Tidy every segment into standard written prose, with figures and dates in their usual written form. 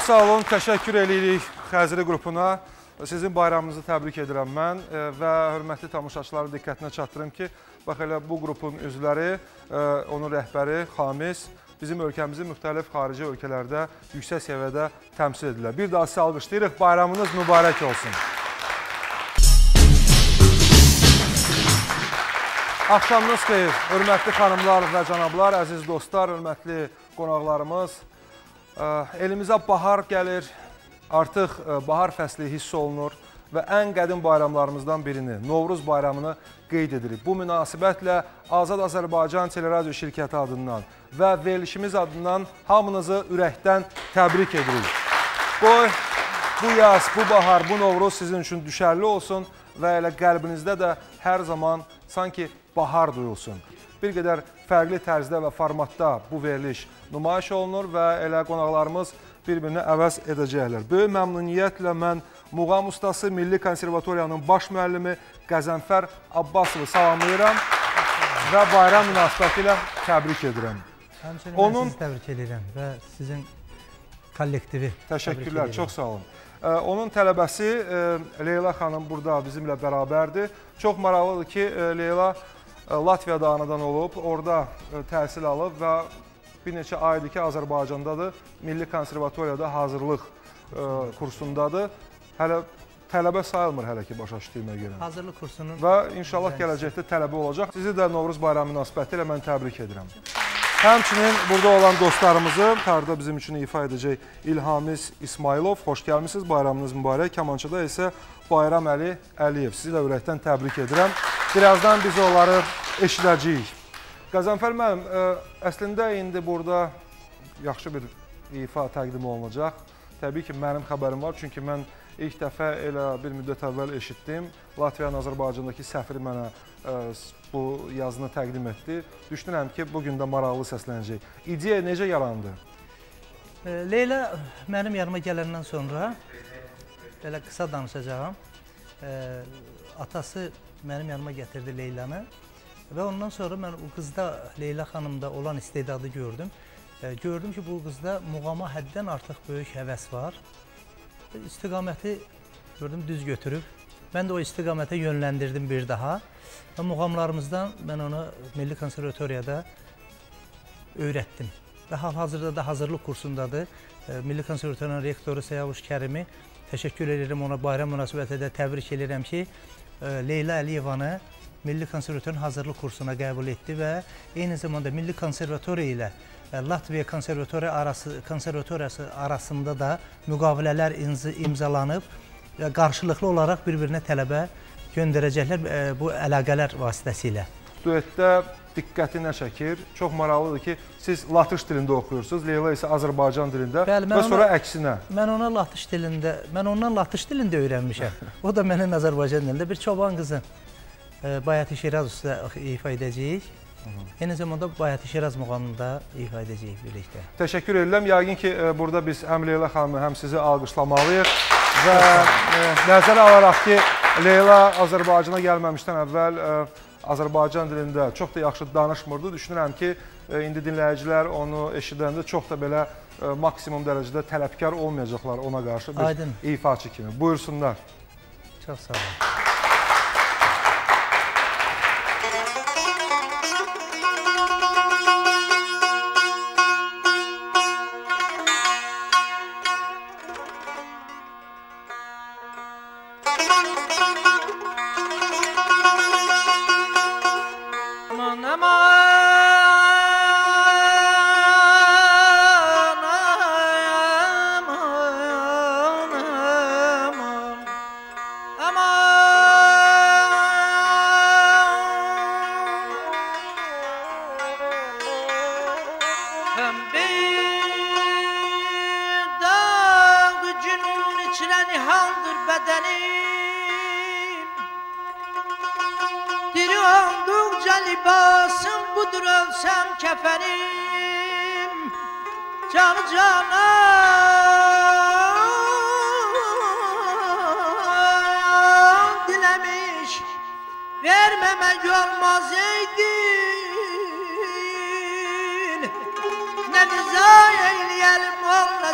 Çox sağ olun, təşəkkür edirik Xəzri qrupuna. Sizin bayramınızı təbrik edirəm mən və hörmətli tamaşaçıların diqqətinə çatdırım ki, bax elə bu qrupun üzvləri, onun rəhbəri Xamis bizim ölkəmizin müxtəlif xarici ölkələrdə yüksək səviyyədə təmsil edirlər. Bir daha sizi alqışlayırıq, bayramınız mübarək olsun. Axşamınız xeyir, hörmətli xanımlar və cənablar, əziz dostlar, hörmətli qonaqlarımız. Elimizə bahar gəlir, artıq bahar fəsli hiss olunur və ən qədim bayramlarımızdan birini, Novruz bayramını qeyd edirik. Bu münasibətlə Azad Azərbaycan Teleradio şirkəti adından və verilişimiz adından hamınızı ürəkdən təbrik edirik. Bu yaz, bu bahar, bu Novruz sizin üçün düşərli olsun və elə qəlbinizdə də hər zaman sanki bahar duyulsun. Bir qədər fərqli tərzdə və formatda bu veriliş nümayiş olunur və elə qonaqlarımız bir-birini əvəz edəcəklər. Böyük məmnuniyyətlə mən muğam ustası, Milli Konservatoriyanın baş müəllimi Qəzənfər Abbasovu salamlayıram və bayram münasibəti ilə təbrik edirəm. Həmçinin mən sizi təbrik edirəm və sizin kollektivi. Təşəkkürlər, çox sağ olun. Onun tələbəsi Leyla xanım burada bizimlə bərabərdir. Çox maraqlıdır ki, Leyla Latviyada anadan olub, orada təhsil alıb və bir neçə aydır ki, Azərbaycandadır. Milli Konservatoriyada hazırlıq kursundadır. Hələ tələbə sayılmır hələ ki, başa düşdüyümə görə. Hazırlıq kursunun və inşallah gələcəkdə tələbə olacaq. Sizi də Novruz bayramı münasibəti ilə mən təbrik edirəm. Həmçinin burada olan dostlarımızı tarda bizim üçün ifa edəcək İlhamis İsmailov. Xoş gəlmişsiniz, bayramınız mübarək. Kamançada isə Bayram Əli Əliyev. Sizi də ürəkdən təbrik edirəm. Birazdan biz onları eşidəcəyik. Qəzənfər müəllim, əslində indi burada yaxşı bir ifa təqdim olunacaq. Təbii ki, mənim xəbərim var, çünki mən ilk dəfə elə bir müddət əvvəl eşitdim. Latviyanın Azərbaycandakı səfiri mənə bu yazını təqdim etdi. Düşünürəm ki, bugün də maraqlı səslənəcək. İdeya necə yarandı? Leyla mənim yanıma gələndən sonra, belə qısa danışacağım, atası mənim yanıma gətirdi Leylanı və ondan sonra mən o qızda, Leyla xanımda olan istedadı gördüm. Gördüm ki, bu qızda muğama həddən artıq böyük həvəs var. İstiqaməti gördüm, düz götürüb. Mən də o istiqamətə yönləndirdim bir daha. Və muğamlarımızdan mən onu Milli Konservatoriyada öyrətdim. Və hal-hazırda da hazırlıq kursundadır. Milli Konservatoriyanın rektoru Səyavuş Kərimi təşəkkür edirəm ona, bayram münasibəti də təbrik edirəm ki, Leyla Əliyevanı Milli Konservatoriyanın hazırlıq kursuna qəbul etdi və eyni zamanda Milli Konservatoriya ilə Latviya konservatoriyası arasında da müqavilələr imzalanıb və qarşılıqlı olaraq bir-birinə tələbə göndərəcəklər bu əlaqələr vasitəsilə. Duetdə diqqəti nə çəkir? Çox maraqlıdır ki, siz latış dilində oxuyursunuz, Leyla isə Azərbaycan dilində və sonra əksinə. Mən ondan latış dilində öyrənmişəm. O da mənim Azərbaycan dilində bir çoban qızı Bayati Şiraz üstə ifa edəcəyik. Eyni zamanda Bayati Şiraz muğamında ifa edəcəyik birlikdə. Təşəkkür edirəm. Yəqin ki, burada biz həm Leyla xanımı, həm sizi alqışlamalıyıq və nəzərə alaraq ki, Leyla Azərbaycana gəlməmişdən əvvəl Azərbaycan dilində çox da yaxşı danışmırdı. Düşünürəm ki, indi dinləyicilər onu eşidəndə çox da belə maksimum dərəcədə tələbkar olmayacaqlar ona qarşı bir ifaçı kimi. Buyursunlar. Çox sağ olun.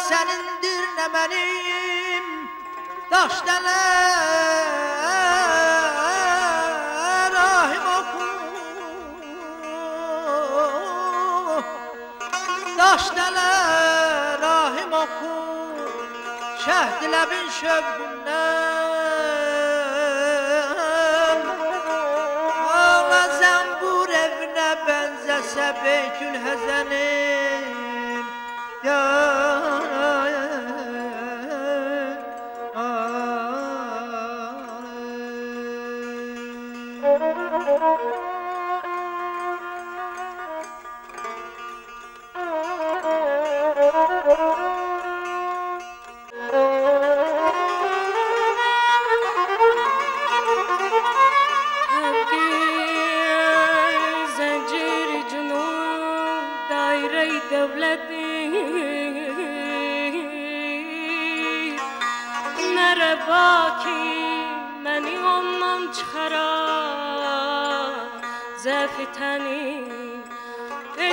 Sənindir nə mənim daş dələ rahim oku daş dələ rahim oku şəhd ləbin şövqündən ağla zəmbur evinə bənzəsə Beytül Həzənin ya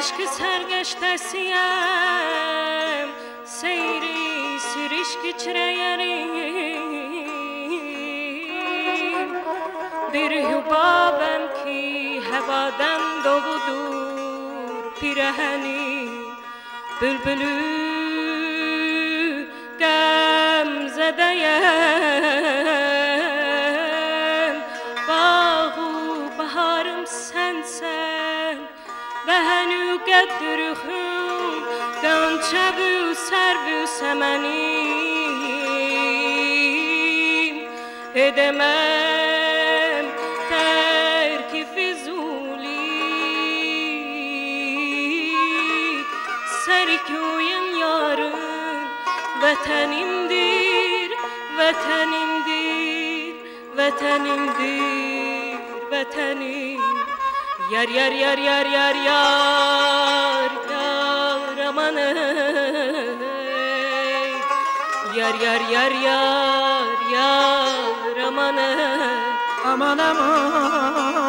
Eşq sərgəştəsiyəm seyri sürüş geçirəyərim bir hübabəm ki həvadən doludur pirəhəni bülbülü qəmzədəyəm bağı baharım sənsən və hənü qədrüxüm qançəbü sərvü səmənim edəməm tərki füzuli sərköyüm yarın vətənimdir vətənimdir vətənimdir vətənim yar yar yar yar yar yar yar aman yar yar yar yar yar aman aman aman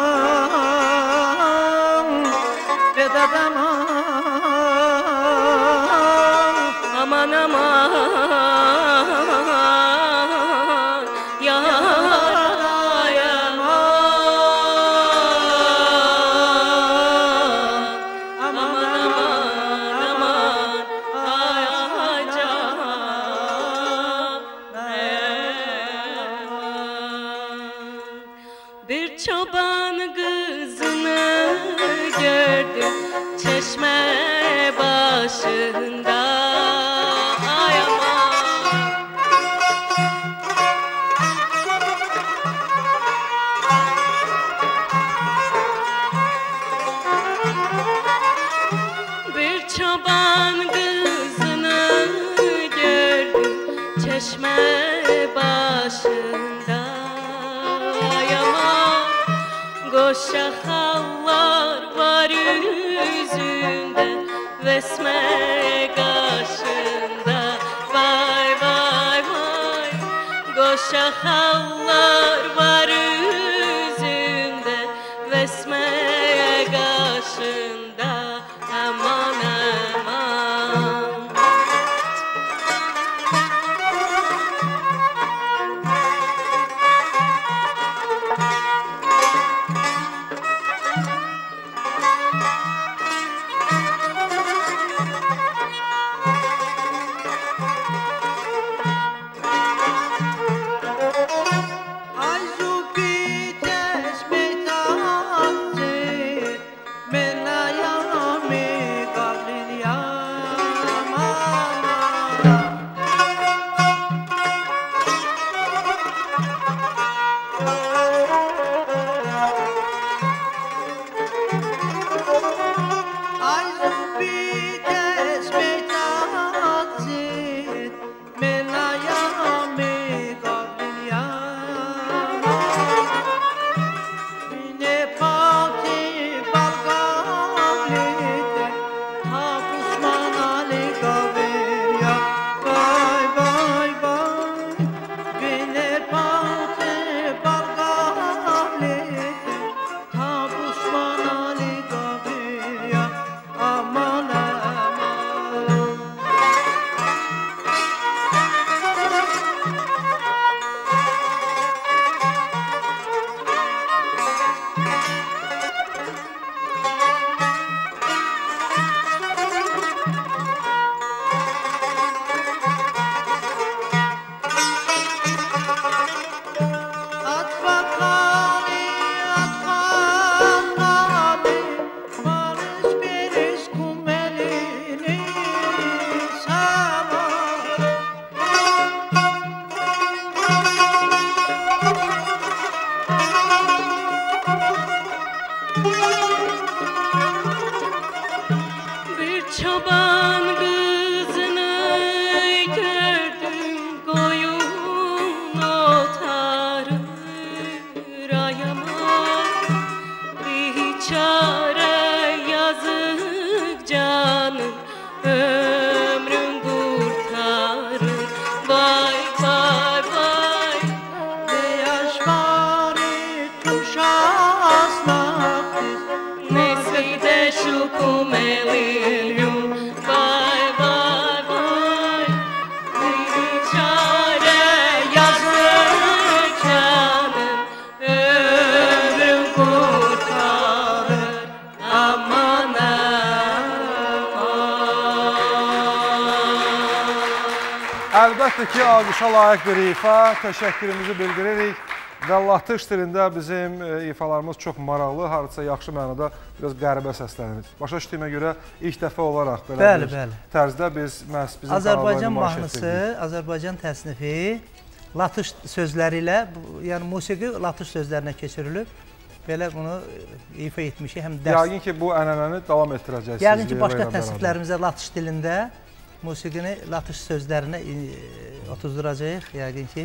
Vedat aman aman aman Şahallar var yüzünde Vesme kaşında Vay vay vay Goşahallar var yüzünde Vesme kaşında Aman aman Ay Əlbəttə ki, alqışa layiq bir ifa, təşəkkürümüzü bildiririk və latış dilində bizim ifalarımız çox maraqlı, hardasa yaxşı mənada biraz qəribə səslənir. Başa düşdüyümə görə ilk dəfə olaraq belə bir tərzdə bizim Azərbaycan mahnısı, Azərbaycan təsnifi latış sözləri ilə, yəni musiqi latış sözlərinə keçirilib. Belə bunu ifa etmişik, həm dərs. Yəqin ki, bu ənənəni davam etdirəcəksiniz. Yəqin ki, başqa təsniflərimizə latış dilində musiqini latış sözlərinə otuzduracaq, yəqin ki,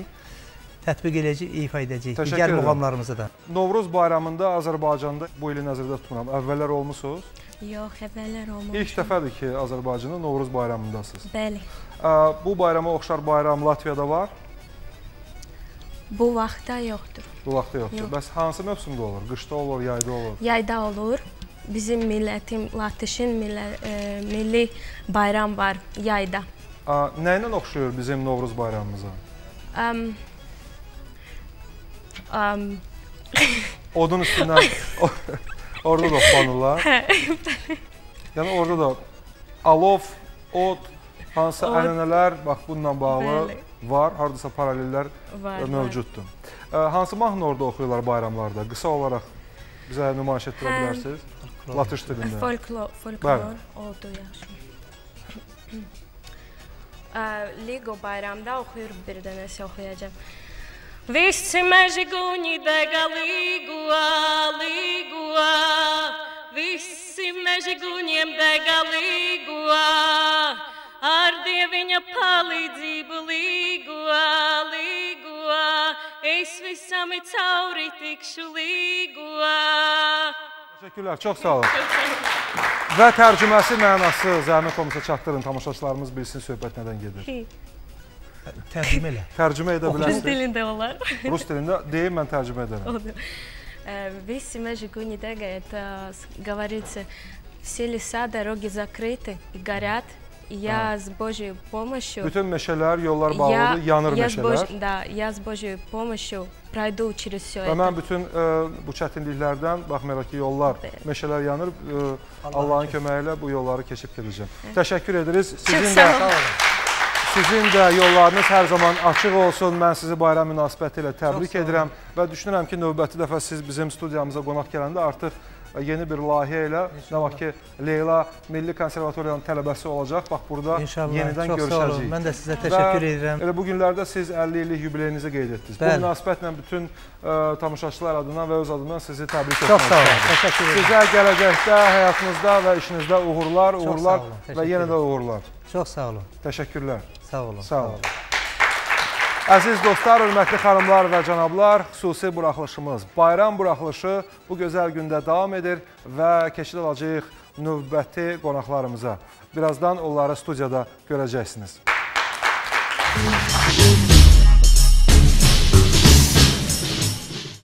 tətbiq edəcək, ifa edəcək digər muğamlarımızı da. Novruz bayramında Azərbaycanda bu ili nəzərdə tutmuram. Əvvəllər olmusunuz? Yox, əvvəllər olmamışım. İlk dəfədir ki, Azərbaycanda Novruz bayramındasınız. Bəli. Bu bayrama oxşar bayram Latviyada var? Bu vaxtda yoxdur. Bu vaxtda yoxdur. Bəs hansı mövsümdə olur? Qışda olur, yayda olur? Yayda olur. Bizim millətin, Latışın milli bayram var yayda. Nə ilə oxşuyur bizim Novruz bayramımıza? Odun üstündən orada da oxlanırlar. Yəni orada da alov, od, hansı ənənələr bax bununla bağlı var, haradasa paralellər mövcuddur. Hansı mahnı orada oxuyurlar bayramlarda? Qısa olaraq bizə nümayiş etdirə bilərsiniz? Latış dilində. Folklor oldu yaxşı. Ligo bayramda oxuyur, bir dənəsi oxuyacaq. Visi meži guņi dega līgua, līgua, visi meži guņiem dega līgua, ar Dieviņa palīdzību līgua, līgua, es visam cauri tikšu līgua. Teşekkürler, çox sağ olun. Və tərcüməsi mənası zəhmət olmasa çatdırın, tamaşaçılarımız bilsin söhbət nədən gedir. Tərcümə elə. Tərcümə edə bilərsiniz. Rus dilində olar. Rus dilində deyim, mən tərcümə edərəm. Весь межигуни дега, это говорится, все леса, дороги закрыты и горят. И я с Божьей помощью... Bütün meşələr, yollar bağlıdır, yanır meşələr. Да, я с Божьей помощью пройду через все это. Və mən bütün bu çətinliklərdən, baxmayaraq ki, yollar, meşələr yanır, Allahın köməyi ilə bu yolları keçib gedəcəm. Təşəkkür ederiz. Sizin də yollarınız hər zaman açıq olsun. Mən sizi bayram münasibəti ilə təbrik edirəm və düşünürəm ki, növbəti dəfə siz bizim studiyamıza qonaq gələndə artıq yeni bir layihə ilə, nə vaxt ki, Leyla Milli Konservatoriyanın tələbəsi olacaq. Bax, burada yenidən görüşəcəyik. Mən də sizə təşəkkür edirəm. Elə bu günlərdə siz 50 illik yubileyinizi qeyd etdiniz. Bu münasibətlə bütün tamaşaçılar adından və öz adından sizi təbrik etmək istəyirəm. Çox sağ olun, təşəkkür edirəm. Sizə gələcəkdə, həyatınızda və işinizdə uğurlar və yenə də uğurlar. Çox sağ olun. Təşəkkürlər. Sağ olun. Sağ olun. Əziz dostlar, hörmətli xanımlar və cənablar, xüsusi buraxılışımız, bayram buraxılışı bu gözəl gündə davam edir və keçid alacağıq növbəti qonaqlarımıza. Birazdan onları studiyada görəcəksiniz.